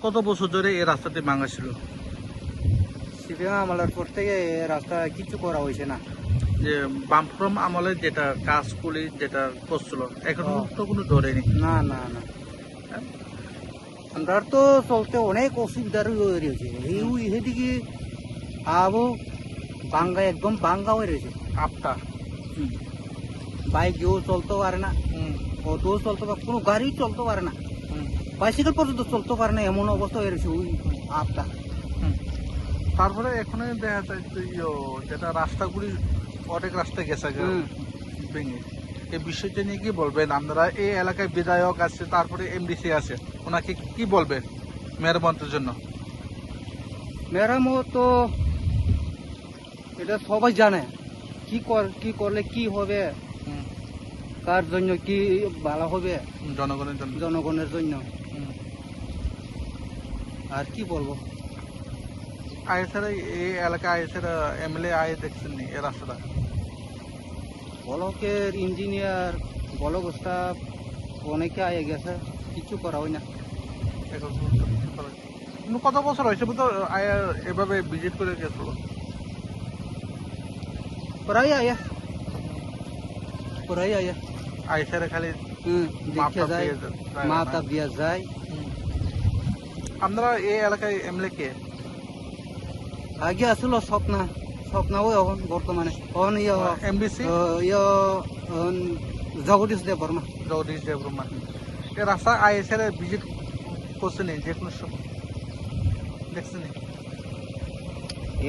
কত বছর ধরে এই রাস্তাটি ভাঙা ছিল? সিপিএম আমলের পর থেকে রাস্তা কিছু করা হয়েছে না। যে বামফ্রম আমলে যেটা কাজগুলি যেটা করছিল এখনো ও। তো কোনো ধরেনি। না না না, আমরা তো চলতে অনেক অসুবিধার রয়েছে। এদিকে আবো বাঙ্গা একদম বাঙ্গা হয়ে রয়েছে। আপটা বাইকেও চলতে পারে না, অটোও চলতে পারে, কোনো গাড়ি চলতে পারে না, বাইসাইকেল পর্যন্ত চলতে পারে না, এমন অবস্থা হয়ে রয়েছে ওই আপটা। তারপরে এখন দেখা যায় যে যেটা রাস্তাগুলি অনেক রাস্তায় গেছে ভেঙে, এই বিষয়টা নিয়ে কি বলবেন আপনারা? এই এলাকায় বিধায়ক আছে, তারপরে এমডিসি আছে, ওনাকে কি বলবেন মেরামতের জন্য? মেরামত তো এটা সবাই জানে, কি করলে কি হবে, কার জন্য কি ভালো হবে, জনগণের জন্য। জনগণের জন্য। আর কি বলবো, আগে ছাড়া এই এলাকায় আগে ছাড়া এমএলএ আয়ে দেখছেন নি এই রাস্তাটা? ব্লকের ইঞ্জিনিয়ার, ব্লক স্টাফ অনেকে আয়ে গেছে, কিছু করা হয় না। এখন পর্যন্ত কিছু করা হয়নি। কিন্তু কত বছর হয়েছে বুঝতো আয়া এভাবে ভিজিট করে গেছিল? প্রায় আয়া, প্রায় আয়া। আয়ে ছাড়া খালি দেখে মাপটা যায়, দিয়ে যায় মা না। তাপ দিয়া যায়। আপনারা এই এলাকায় এমএলএ কে? আগে আসলো স্বপ্না, স্বপ্না ওই এখন বর্তমানে এখন এমডিসি জগদীশ দেব বর্মা। জগদীশ দেববর্মা। এই রাস্তা আয়ে ছাড়া ভিজিট করছেন যে কোনো সময় দেখছেন?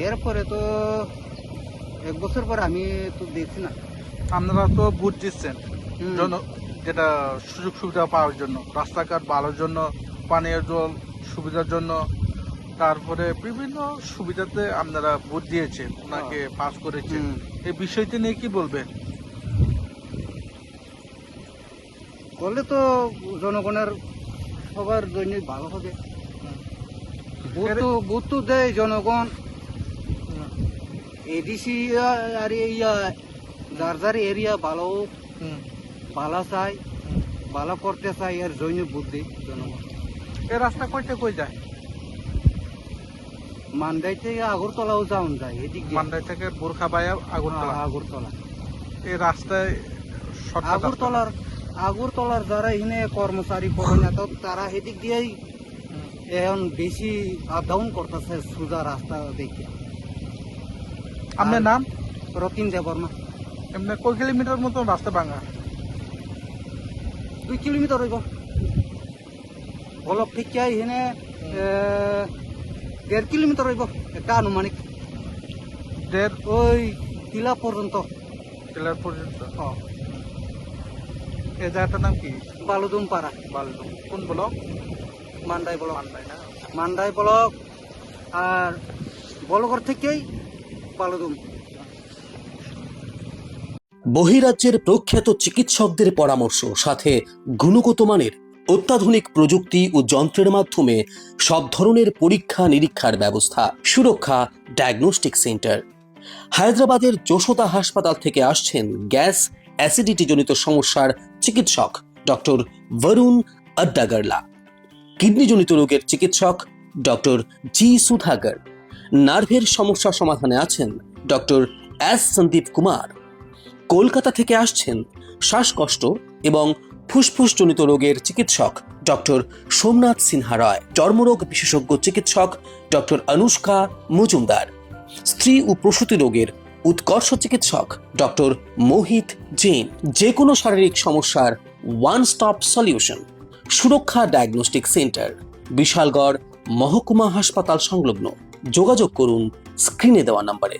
এরপরে তো এক বছর পরে আমি তো দেখছি না। আপনারা তো ভোট দিচ্ছেন হুম। জন যেটা সুযোগ সুবিধা পাওয়ার জন্য, রাস্তাঘাট ভালোর জন্য, পানীয় জল সুবিধার জন্য, তারপরে বিভিন্ন সুবিধাতে আপনারা ভোট দিয়েছেন, ওনাকে পাস করেছেন। এই বিষয়টি নিয়ে কি বলবেন? করলে তো জনগণের সবার জন্যই ভালো হবে। ভোট তো দেয় জনগণ, এডিসি আর যার যার এরিয়া ভালো ভালো চাই, ভালো করতে চাই, এর জন্য ভোট দেয় জনগণ। এই রাস্তা কইতে কই যায়? মান্দাই থেকে আগরতলাও যাওয়া যায়, এদিক দিয়ে। মান্দাই থেকে বোরখাবাইয়া আগরতলা। আগরতলা, এই রাস্তায় shortcut রাস্তা। আগরতলার যারা এখানে কর্মচারী করে না, তো তারা এদিক দিয়েই এখন বেশি আপ ডাউন করতেছে সোজা রাস্তা দেখে। আপনার নাম? রতিন দেববর্মা। এমনি কয় কিলোমিটার মতো রাস্তা ভাঙা? 2 কিলোমিটার হইব অলপ থেকে এখানে 1.5 কিলোমিটার হইব একটা আনুমানিক, দেড় ওই টিলা পর্যন্ত। কিলোমিটার পর্যন্ত। এই জায়গাটার নাম কি? বালুদুম পাড়া, বালু কোন ব্লক? মান্দাই ব্লক। মান্দাই না? মান্দাই ব্লক, আর বলগড় থেকেই বালুদুম। বহিরাজ্যের প্রখ্যাত চিকিৎসকদের পরামর্শ, সাথে গুণগত মানের অত্যাধুনিক প্রযুক্তি ও যন্ত্রের মাধ্যমে সব ধরনের পরীক্ষা নিরীক্ষার ব্যবস্থা। সুরক্ষা ডায়াগনস্টিক সেন্টার। হায়দ্রাবাদের যশোদা হাসপাতাল থেকে আসছেন গ্যাস অ্যাসিডিটি জনিত সমস্যার চিকিৎসক ডক্টর বরুণ আড্ডাগারলা, কিডনিজনিত রোগের চিকিৎসক ডক্টর জি সুধাগর, নার্ভের সমস্যা সমাধানে আছেন ডক্টর এস সন্দীপ কুমার। কলকাতা থেকে আসছেন শ্বাসকষ্ট এবং ফুসফুসজনিত রোগের চিকিৎসক ডক্টর সোমনাথ সিনহা রায়, চর্মরোগ বিশেষজ্ঞ চিকিৎসক ডক্টর অনুষ্কা মজুমদার, স্ত্রী ও প্রসূতি রোগের উৎকর্ষ চিকিৎসক ডক্টর মোহিত জৈন। যে কোনো শারীরিক সমস্যার ওয়ান স্টপ সলিউশন। সুরক্ষা ডায়াগনস্টিক সেন্টার, বিশালগড় মহকুমা হাসপাতাল সংলগ্ন। যোগাযোগ করুন স্ক্রিনে দেওয়া নম্বরে।